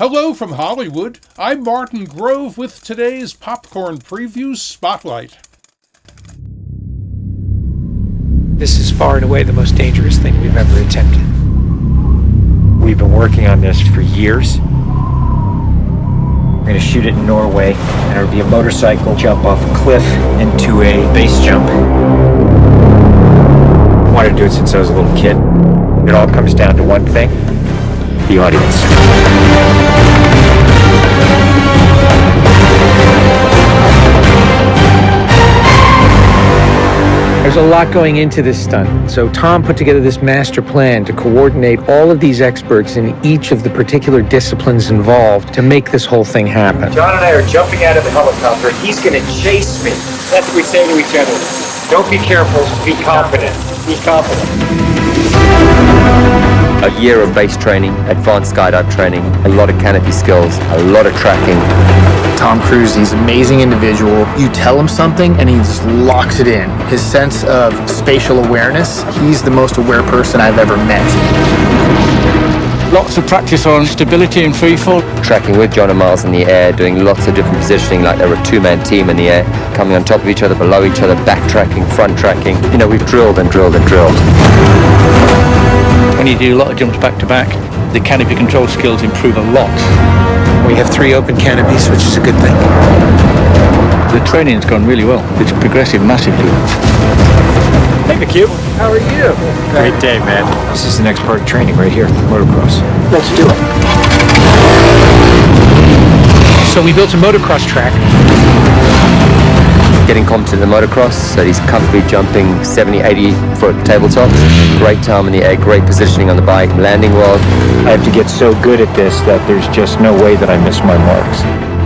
Hello from Hollywood. I'm Martin Grove with today's Popcorn Preview Spotlight. This is far and away the most dangerous thing we've ever attempted. We've been working on this for years. We're going to shoot it in Norway, and it'll be a motorcycle jump off a cliff into a base jump. I wanted to do it since I was a little kid. It all comes down to one thing: the audience. There's a lot going into this stunt, so Tom put together this master plan to coordinate all of these experts in each of the particular disciplines involved to make this whole thing happen. John and I are jumping out of the helicopter, and he's going to chase me. That's what we say to each other. Don't be careful, be confident. Be confident. A year of base training, advanced skydive training, a lot of canopy skills, a lot of tracking. Tom Cruise, he's an amazing individual. You tell him something and he just locks it in. His sense of spatial awareness, he's the most aware person I've ever met. Lots of practice on stability and freefall. Tracking with John and Miles in the air, doing lots of different positioning like they're a two-man team in the air, coming on top of each other, below each other, backtracking, front tracking. You know, we've drilled and drilled and drilled. When you do a lot of jumps back to back, the canopy control skills improve a lot. We have 3 open canopies, which is a good thing. The training's gone really well. It's progressive massively. Hey, McHugh. How are you? Great day, man. This is the next part of training right here, motocross. Let's do it. So we built a motocross track. Getting competent in the motocross, so he's comfortably jumping 70, 80-foot tabletops. Great time in the air, great positioning on the bike, landing well. I have to get so good at this that there's just no way that I miss my marks.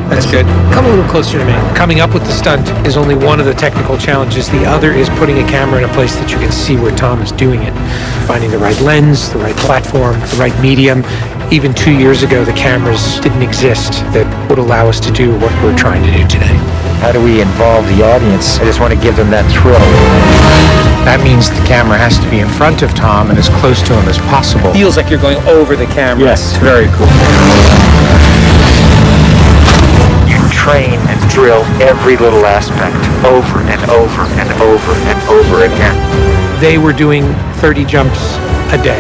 That's good. Come a little closer to me. Coming up with the stunt is only one of the technical challenges. The other is putting a camera in a place that you can see where Tom is doing it. Finding the right lens, the right platform, the right medium. Even 2 years ago, the cameras didn't exist that would allow us to do what we're trying to do today. How do we involve the audience? I just want to give them that thrill. That means the camera has to be in front of Tom and as close to him as possible. Feels like you're going over the camera. Yes, very cool. You train and drill every little aspect over and over and over and over again. They were doing 30 jumps a day.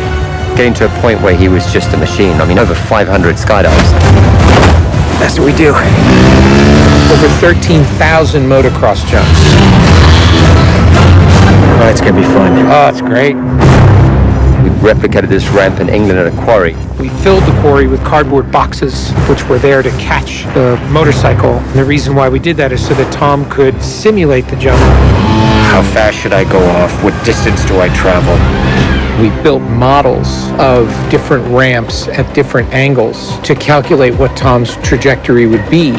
Getting to a point where he was just a machine. I mean, over 500 skydives. That's what we do. Over 13,000 motocross jumps. Oh, it's going to be fun. Oh, it's great. We replicated this ramp in England at a quarry. We filled the quarry with cardboard boxes, which were there to catch the motorcycle. And the reason why we did that is so that Tom could simulate the jump. How fast should I go off? What distance do I travel? We built models of different ramps at different angles to calculate what Tom's trajectory would be.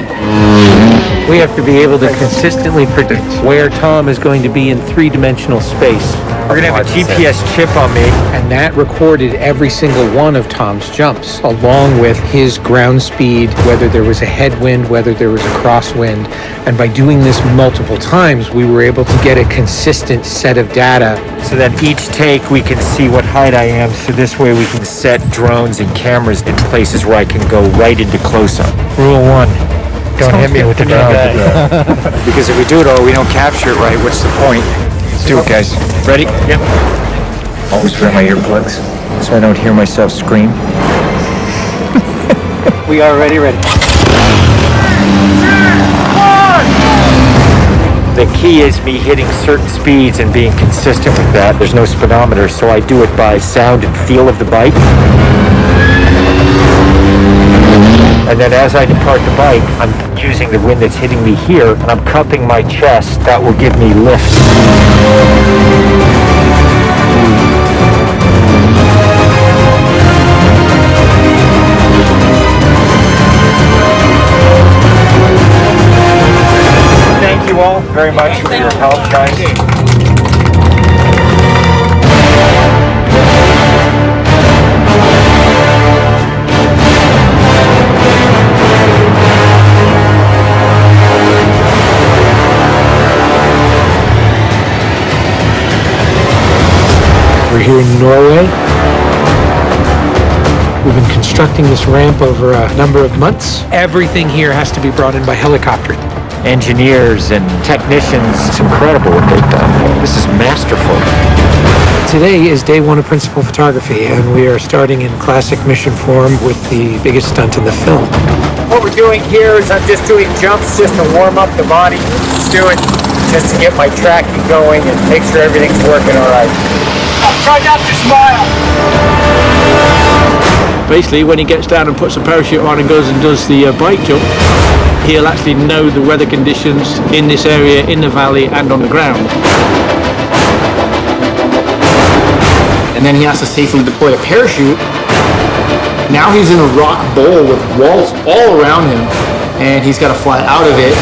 We have to be able to consistently predict where Tom is going to be in 3-dimensional space. We're going to have a GPS chip on me. And that recorded every single one of Tom's jumps, along with his ground speed, whether there was a headwind, whether there was a crosswind. And by doing this multiple times, we were able to get a consistent set of data. So that each take we can see what height I am, so this way we can set drones and cameras in places where I can go right into close-up. Rule 1, don't hit me with the drone. Because if we do it all, we don't capture it right, what's the point? Let's do it, guys. Ready? Yep. Always wear my earplugs, so I don't hear myself scream. We are ready. The key is me hitting certain speeds and being consistent with that. There's no speedometer, so I do it by sound and feel of the bike. And then as I depart the bike, I'm using the wind that's hitting me here, and I'm cupping my chest. That will give me lift. Thank you all very much for your help, guys. We're here in Norway. We've been constructing constructing this ramp over a number of months. Everything here has to be brought in by helicopter. Engineers and technicians, it's incredible what they've done. This is masterful. Today is day one of principal photography, and we are starting in classic mission form with the biggest stunt in the film. What we're doing here is I'm just doing jumps just to warm up the body. Just do it just to get my tracking going and make sure everything's working all right. Try not to smile. Basically, when he gets down and puts a parachute on and goes and does the bike jump, he'll actually know the weather conditions in this area, in the valley and on the ground. And then he has to safely deploy a parachute. Now he's in a rock bowl with walls all around him, and he's got to fly out of it.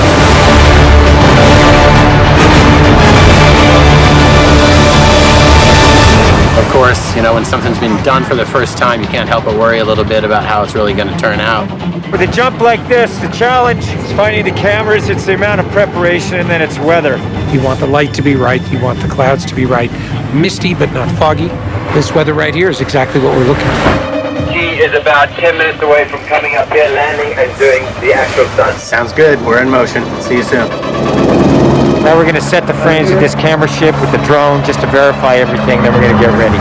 Of course, you know, when something's been done for the first time, you can't help but worry a little bit about how it's really going to turn out. With a jump like this, the challenge is finding the cameras, it's the amount of preparation, and then it's weather. You want the light to be right, you want the clouds to be right. Misty, but not foggy. This weather right here is exactly what we're looking for. He is about 10 minutes away from coming up here, landing, and doing the actual stunt. Sounds good. We're in motion. See you soon. Now we're going to set the frames of this camera ship with the drone just to verify everything, then we're going to get ready.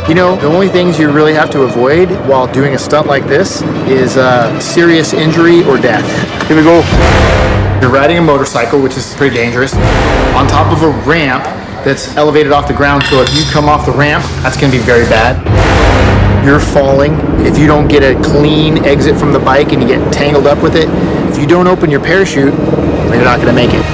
You know, the only things you really have to avoid while doing a stunt like this is serious injury or death. Here we go. You're riding a motorcycle, which is pretty dangerous, on top of a ramp that's elevated off the ground, so if you come off the ramp, that's going to be very bad. You're falling. If you don't get a clean exit from the bike and you get tangled up with it, if you don't open your parachute, then you're not going to make it.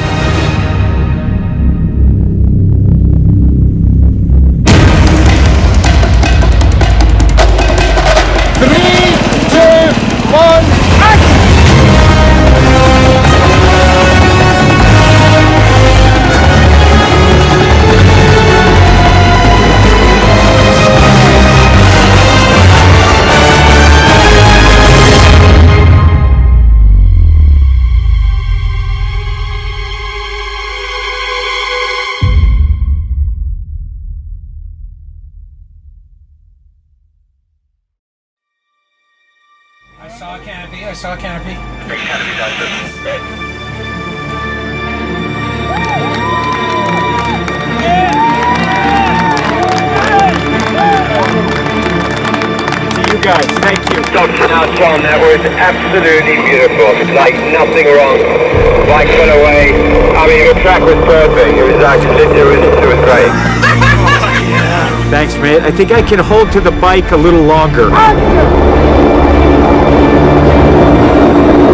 I saw a canopy. To you guys, thank you. Now, Tom, that was absolutely beautiful. Like nothing wrong. Bike went away. I mean, the track was perfect. It was actually, it was great. Thanks, mate. I think I can hold to the bike a little longer.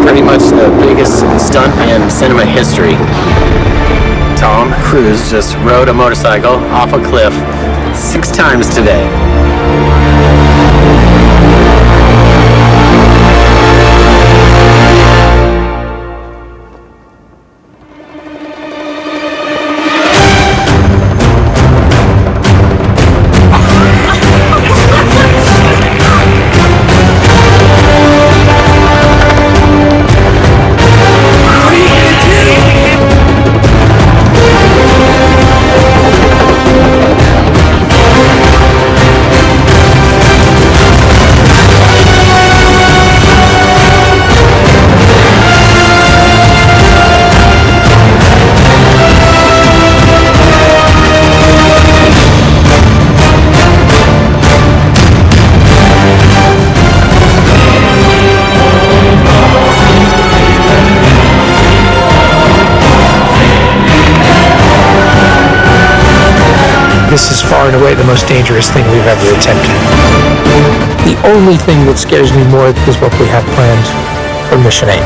Pretty much the biggest stunt in cinema history. Tom Cruise just rode a motorcycle off a cliff 6 times today. This is far and away the most dangerous thing we've ever attempted. The only thing that scares me more is what we have planned for Mission 8.